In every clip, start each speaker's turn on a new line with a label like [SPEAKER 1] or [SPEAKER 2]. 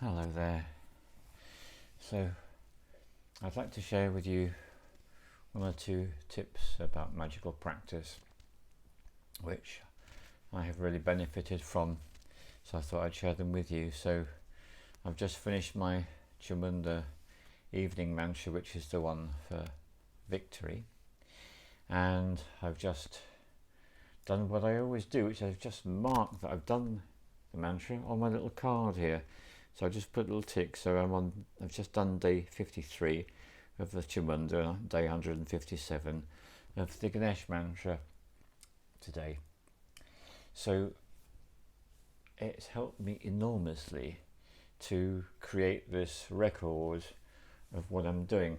[SPEAKER 1] Hello there. So I'd like to share with you one or two tips about magical practice which I have really benefited from, so I thought I'd share them with you. So I've just finished my Chamunda evening mantra, which is the one for victory, and I've just done what I always do, which I've just marked that I've done the mantra on my little card here. So I just put a little tick. So I've just done day 53 of the Chamunda, day 157 of the Ganesh mantra today. So it's helped me enormously to create this record of what I'm doing.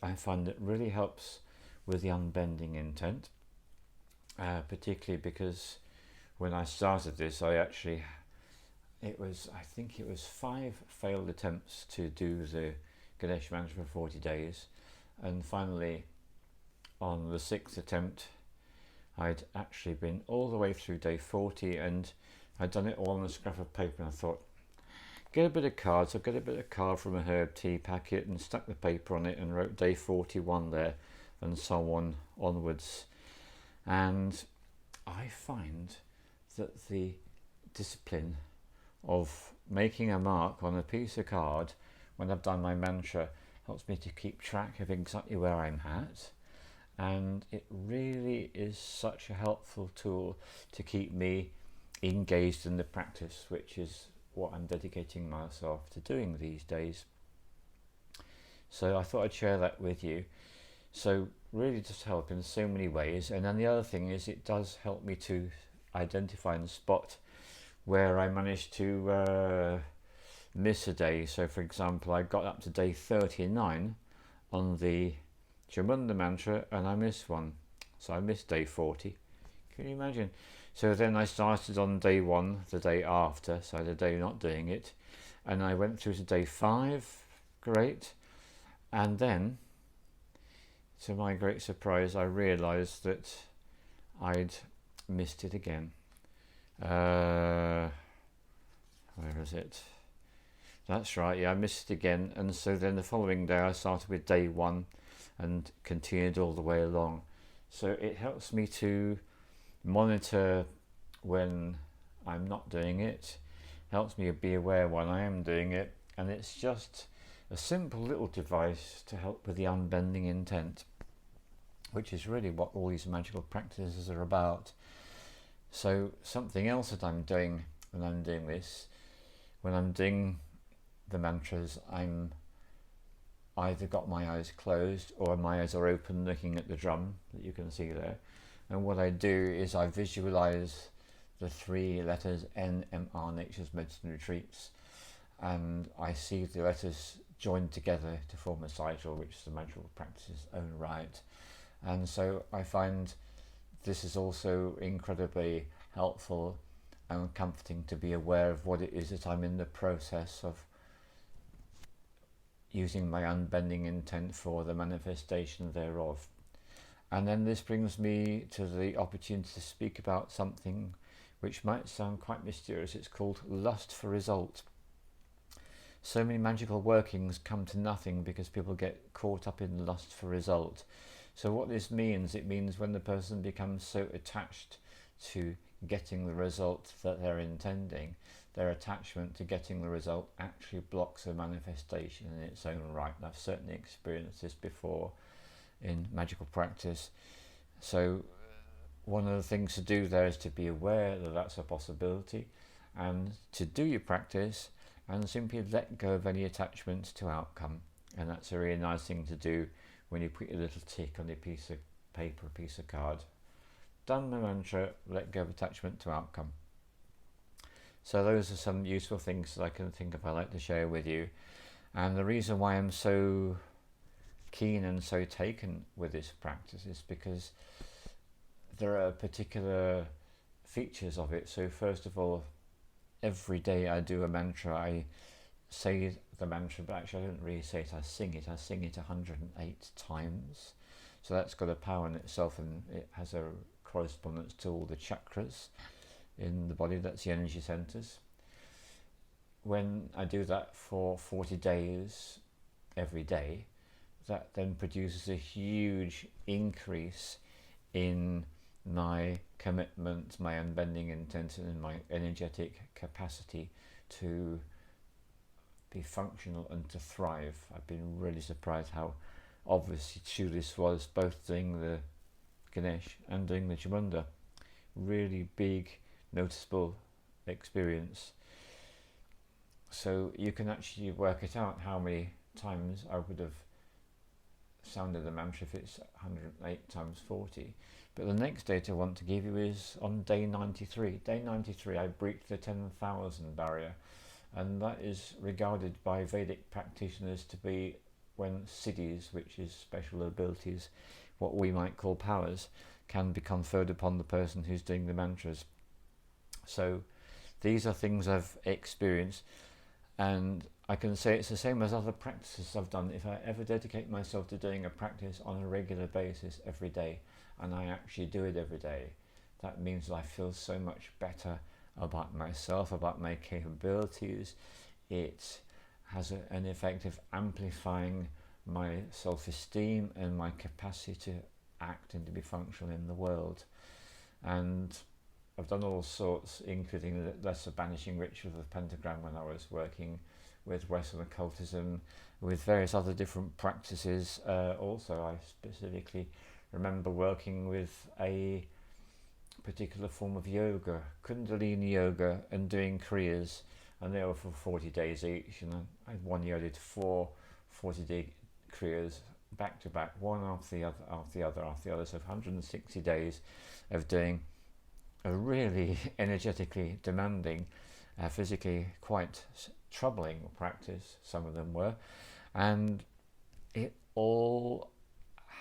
[SPEAKER 1] I find it really helps with the unbending intent, particularly because when I started this, I think it was 5 failed attempts to do the Ganesh mantra for 40 days, and finally on the 6th attempt I'd actually been all the way through day 40, and I'd done it all on a scrap of paper, and I thought, get a bit of cards. So I got a bit of card from a herb tea packet and stuck the paper on it and wrote day 41 there, and so on onwards. And I find that the discipline of making a mark on a piece of card when I've done my mantra helps me to keep track of exactly where I'm at, and it really is such a helpful tool to keep me engaged in the practice, which is what I'm dedicating myself to doing these days. So I thought I'd share that with you. So really just help in so many ways. And then the other thing is, it does help me to identify and spot where I managed to miss a day. So for example, I got up to day 39 on the Chamunda mantra and I missed one. So I missed day 40. Can you imagine? So then I started on day 1, the day after, so the day not doing it, and I went through to day 5, great, and then, to my great surprise, I realised that I'd missed it again. Where is it? That's right, yeah, I missed it again, and so then the following day I started with day 1 and continued all the way along. So it helps me to monitor when I'm not doing it, helps me be aware when I am doing it, and it's just a simple little device to help with the unbending intent, which is really what all these magical practices are about. So something else that I'm doing when I'm doing this, when I'm doing the mantras, I'm either got my eyes closed or my eyes are open looking at the drum that you can see there. And what I do is I visualize the 3 letters NMR, Nature's Medicine Retreats, and I see the letters joined together to form a sigil, which is the magical practice's own right. And so I find this is also incredibly helpful and comforting to be aware of what it is that I'm in the process of using my unbending intent for the manifestation thereof. And then this brings me to the opportunity to speak about something which might sound quite mysterious. It's called lust for result. So many magical workings come to nothing because people get caught up in lust for result. So what this means, it means when the person becomes so attached to getting the result that they're intending, their attachment to getting the result actually blocks the manifestation in its own right. And I've certainly experienced this before in magical practice. So one of the things to do there is to be aware that that's a possibility, and to do your practice and simply let go of any attachment to outcome. And that's a really nice thing to do when you put your little tick on a piece of paper, a piece of card. Done the mantra, let go of attachment to outcome. So those are some useful things that I can think of I'd like to share with you. And the reason why I'm so keen and so taken with this practice is because there are particular features of it. So first of all, every day I do a mantra. I say the mantra, but actually I don't really say it, I sing it 108 times. So that's got a power in itself, and it has a correspondence to all the chakras in the body. That's the energy centers. when I do that for 40 days every day, that then produces a huge increase in my commitment, my unbending intent, and my energetic capacity to be functional and to thrive. I've been really surprised how obviously true this was, both doing the Ganesh and doing the Chamunda. Really big, noticeable experience. So you can actually work it out how many times I would have sounded the mantra if it's 108 times 40. But the next data I want to give you is on day 93. Day 93 I breached the 10,000 barrier, and that is regarded by Vedic practitioners to be when siddhis, which is special abilities, what we might call powers, can be conferred upon the person who's doing the mantras. So these are things I've experienced, and I can say it's the same as other practices I've done. If I ever dedicate myself to doing a practice on a regular basis every day, and I actually do it every day, that means I feel so much better about myself, about my capabilities. It has an effect of amplifying my self-esteem and my capacity to act and to be functional in the world. And I've done all sorts, including the lesser banishing ritual of the pentagram when I was working with Western occultism, with various other different practices. Also, I specifically remember working with a particular form of yoga, Kundalini yoga, and doing kriyas, and they were for 40 days each. And one year I did 4 40-day kriyas back to back, one after the other, after the other, after the other. So 160 days of doing a really energetically demanding, physically quite troubling practice, some of them were, and it all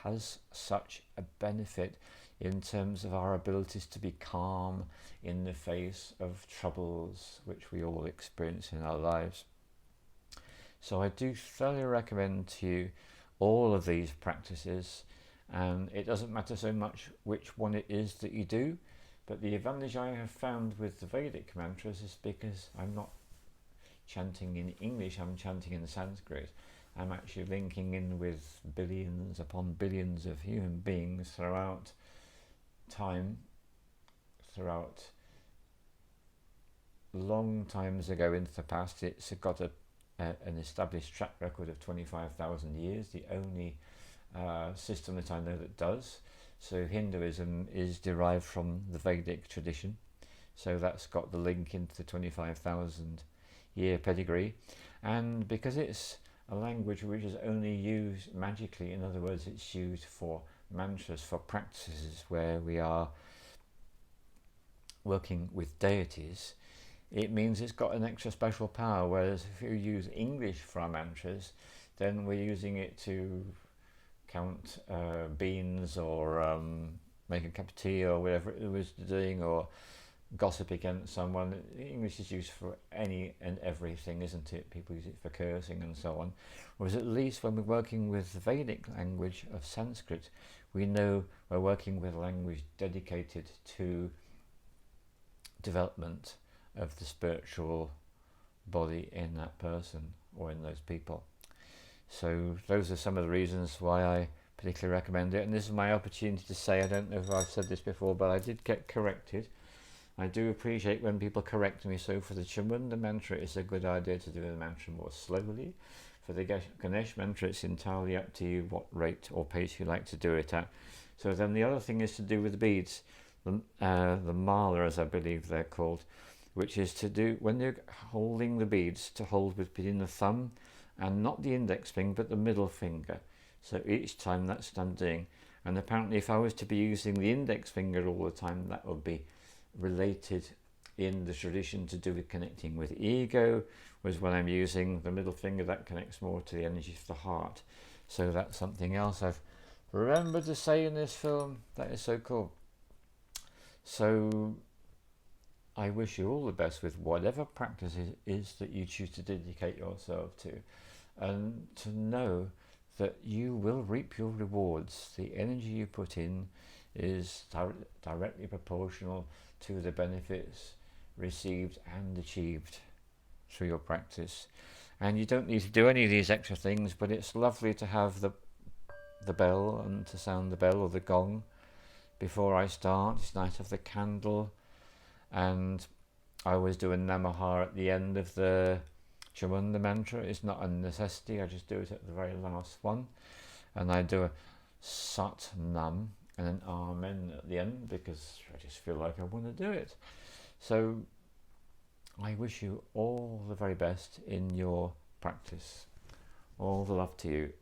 [SPEAKER 1] has such a benefit in terms of our abilities to be calm in the face of troubles which we all experience in our lives. So I do thoroughly recommend to you all of these practices, and it doesn't matter so much which one it is that you do, but the advantage I have found with the Vedic mantras is because I'm not chanting in English, I'm chanting in Sanskrit. I'm actually linking in with billions upon billions of human beings throughout time, throughout long times ago into the past. It's got an established track record of 25,000 years, the only system that I know that does. So Hinduism is derived from the Vedic tradition, so that's got the link into the 25,000 year pedigree. And because it's a language which is only used magically, in other words, it's used for mantras, for practices where we are working with deities, it means it's got an extra special power. Whereas if you use English for our mantras, then we're using it to count beans, or make a cup of tea, or whatever it was doing, or gossip against someone. English is used for any and everything, isn't it? People use it for cursing and so on. Whereas at least when we're working with the Vedic language of Sanskrit, we know we're working with a language dedicated to development of the spiritual body in that person or in those people. So those are some of the reasons why I particularly recommend it. And this is my opportunity to say, I don't know if I've said this before, but I did get corrected. I do appreciate when people correct me. So for the Chamunda mantra, it's a good idea to do the mantra more slowly. For the Ganesh mantra, it's entirely up to you what rate or pace you like to do it at. So then the other thing is to do with the beads, the mala, as I believe they're called, which is to do, when you're holding the beads, to hold between the thumb and not the index finger, but the middle finger. So each time, that's what I'm doing. And apparently if I was to be using the index finger all the time, that would be related in the tradition to do with connecting with ego, whereas when I'm using the middle finger, that connects more to the energy of the heart. So that's something else I've remembered to say in this film. That is so cool. So I wish you all the best with whatever practice it is that you choose to dedicate yourself to, and to know that you will reap your rewards. The energy you put in is directly proportional to the benefits received and achieved. through your practice. And you don't need to do any of these extra things, but it's lovely to have the bell and to sound the bell or the gong before I start. It's nice to have the candle, and I always do a namaha at the end of the Chamunda mantra. It's not a necessity, I just do it at the very last one. And I do a Sat Nam and an Amen at the end because I just feel like I want to do it. So I wish you all the very best in your practice. All the love to you.